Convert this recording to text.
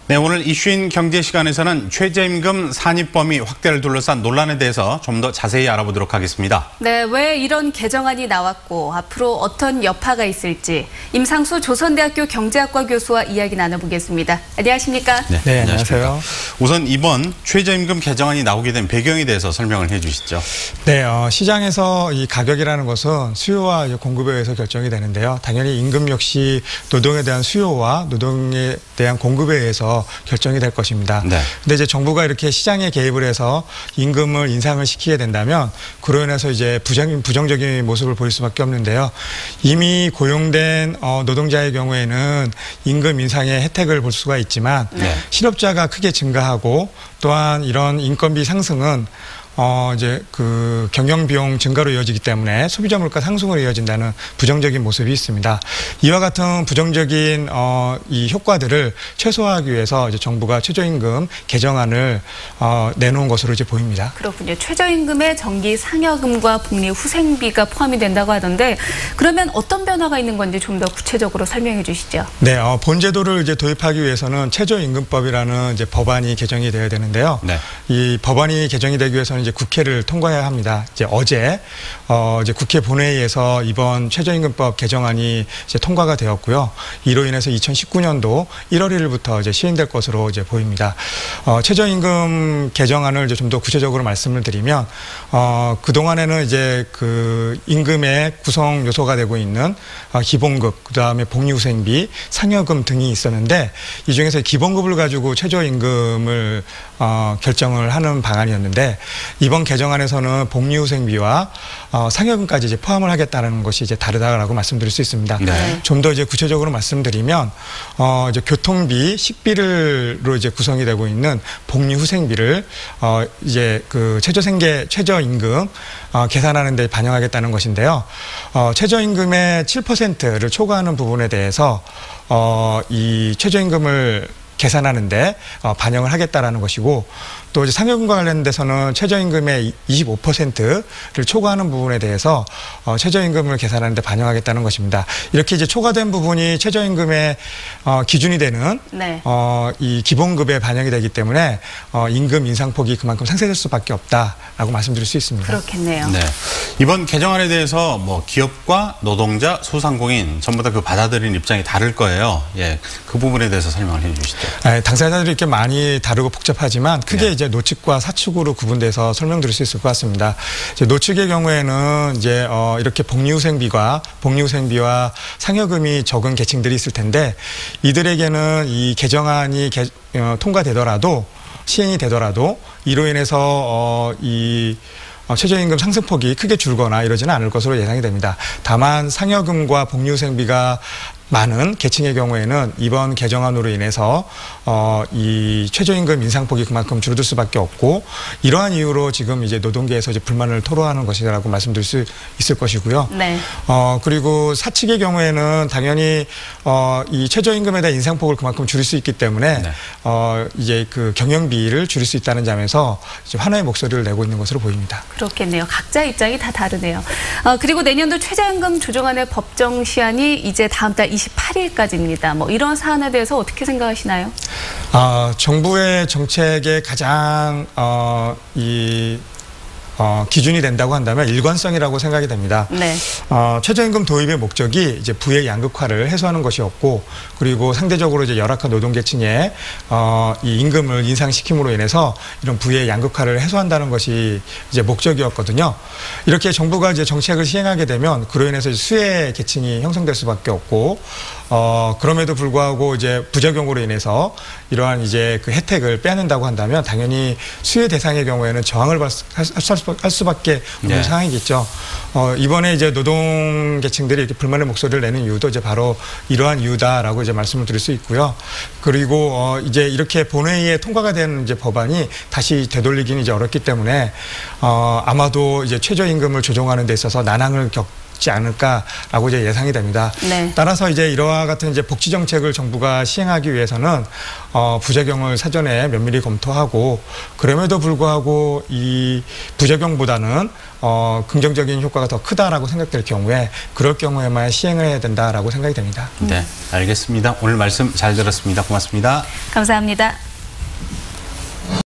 네, 오늘 이슈인 경제 시간에서는 최저임금 산입 범위 확대를 둘러싼 논란에 대해서 좀 더 자세히 알아보도록 하겠습니다. 네, 왜 이런 개정안이 나왔고 앞으로 어떤 여파가 있을지 임상수 조선대학교 경제학과 교수와 이야기 나눠보겠습니다. 안녕하십니까? 네, 안녕하세요. 우선 이번 최저임금 개정안이 나오게 된 배경에 대해서 설명을 해주시죠. 네, 시장에서 이 가격이라는 것은 수요와 공급에 의해서 결정이 되는데요. 당연히 임금 역시 노동에 대한 수요와 노동에 대한 공급에 의해서 결정이 될 것입니다. 네. 근데 이제 정부가 이렇게 시장에 개입을 해서 임금을 인상을 시키게 된다면 그로 인해서 이제 부정적인 모습을 보일 수밖에 없는데요. 이미 고용된 노동자의 경우에는 임금 인상의 혜택을 볼 수가 있지만 실업자가 크게 증가하고 또한 이런 인건비 상승은 이제 그 경영 비용 증가로 이어지기 때문에 소비자 물가 상승으로 이어진다는 부정적인 모습이 있습니다. 이와 같은 부정적인 이 효과들을 최소화하기 위해서 이제 정부가 최저임금 개정안을 내놓은 것으로 이제 보입니다. 그렇군요. 최저임금에 정기 상여금과 복리 후생비가 포함이 된다고 하던데 그러면 어떤 변화가 있는 건지 좀 더 구체적으로 설명해 주시죠. 네, 본제도를 이제 도입하기 위해서는 최저임금법이라는 이제 법안이 개정이 되어야 되는데요. 네. 이 법안이 개정이 되기 위해서는 이제 국회를 통과해야 합니다. 이제 어제 이제 국회 본회의에서 이번 최저임금법 개정안이 이제 통과가 되었고요. 이로 인해서 2019년도 1월 1일부터 이제 시행될 것으로 이제 보입니다. 최저임금 개정안을 이제 좀 더 구체적으로 말씀을 드리면 그 동안에는 이제 그 임금의 구성 요소가 되고 있는 기본급, 그다음에 복리후생비, 상여금 등이 있었는데 이 중에서 기본급을 가지고 최저임금을 결정을 하는 방안이었는데 이번 개정안에서는 복리후생비와 상여금까지 이제 포함을 하겠다는 것이 이제 다르다라고 말씀드릴 수 있습니다. 네. 좀 더 이제 구체적으로 말씀드리면 이제 교통비, 식비로 이제 구성이 되고 있는 복리후생비를 이제 그 최저임금 계산하는 데 반영하겠다는 것인데요. 최저임금의 7%를 초과하는 부분에 대해서 이 최저임금을 계산하는데 반영을 하겠다라는 것이고 또 이제 상여금과 관련돼서는 최저임금의 25%를 초과하는 부분에 대해서 최저임금을 계산하는데 반영하겠다는 것입니다. 이렇게 이제 초과된 부분이 최저임금의 기준이 되는 이 기본급에 반영이 되기 때문에 임금 인상폭이 그만큼 상쇄될 수밖에 없다라고 말씀드릴 수 있습니다. 그렇겠네요. 네. 이번 개정안에 대해서 뭐 기업과 노동자, 소상공인 전부 다 그 받아들이는 입장이 다를 거예요. 예, 그 부분에 대해서 설명을 해주시죠. 당사자들이 이렇게 많이 다르고 복잡하지만 크게 이제 노측과 사측으로 구분돼서 설명드릴 수 있을 것 같습니다. 이제 노측의 경우에는 이제 이렇게 복리후생비와 상여금이 적은 계층들이 있을 텐데 이들에게는 이 개정안이 통과되더라도 시행이 되더라도 이로 인해서 이 최저임금 상승폭이 크게 줄거나 이러지는 않을 것으로 예상이 됩니다. 다만 상여금과 복리후생비가 많은 계층의 경우에는 이번 개정안으로 인해서 이 최저임금 인상폭이 그만큼 줄어들 수밖에 없고 이러한 이유로 지금 이제 노동계에서 이제 불만을 토로하는 것이라고 말씀드릴 수 있을 것이고요. 네. 그리고 사측의 경우에는 당연히 이 최저임금에 대한 인상폭을 그만큼 줄일 수 있기 때문에 이제 그 경영비를 줄일 수 있다는 점에서 이제 환호의 목소리를 내고 있는 것으로 보입니다. 그렇겠네요. 각자 입장이 다 다르네요. 그리고 내년도 최저임금 조정안의 법정 시한이 이제 다음 달 28일까지입니다. 뭐 이런 사안에 대해서 어떻게 생각하시나요? 정부의 정책의 가장 기준이 된다고 한다면 일관성이라고 생각이 됩니다. 네. 최저임금 도입의 목적이 이제 부의 양극화를 해소하는 것이었고, 그리고 상대적으로 이제 열악한 노동계층의 이 임금을 인상시킴으로 인해서 이런 부의 양극화를 해소한다는 것이 이제 목적이었거든요. 이렇게 정부가 이제 정책을 시행하게 되면 그로 인해서 수혜 계층이 형성될 수밖에 없고, 그럼에도 불구하고 이제 부작용으로 인해서 이러한 이제 그 혜택을 빼앗는다고 한다면 당연히 수혜 대상의 경우에는 저항을 할 수밖에 없는 상황이겠죠. 이번에 이제 노동 계층들이 이렇게 불만의 목소리를 내는 이유도 이제 바로 이러한 이유다라고 이제 말씀을 드릴 수 있고요. 그리고 이제 이렇게 본회의에 통과가 된 이제 법안이 다시 되돌리기는 이제 어렵기 때문에 아마도 이제 최저임금을 조정하는 데 있어서 난항을 있지 않을까라고 이제 예상이 됩니다. 네. 따라서 이제 이러한 같은 이제 복지 정책을 정부가 시행하기 위해서는 부작용을 사전에 면밀히 검토하고 그럼에도 불구하고 이 부작용보다는 긍정적인 효과가 더 크다라고 생각될 경우에 그럴 경우에만 시행을 해야 된다라고 생각이 됩니다. 네, 알겠습니다. 오늘 말씀 잘 들었습니다. 고맙습니다. 감사합니다.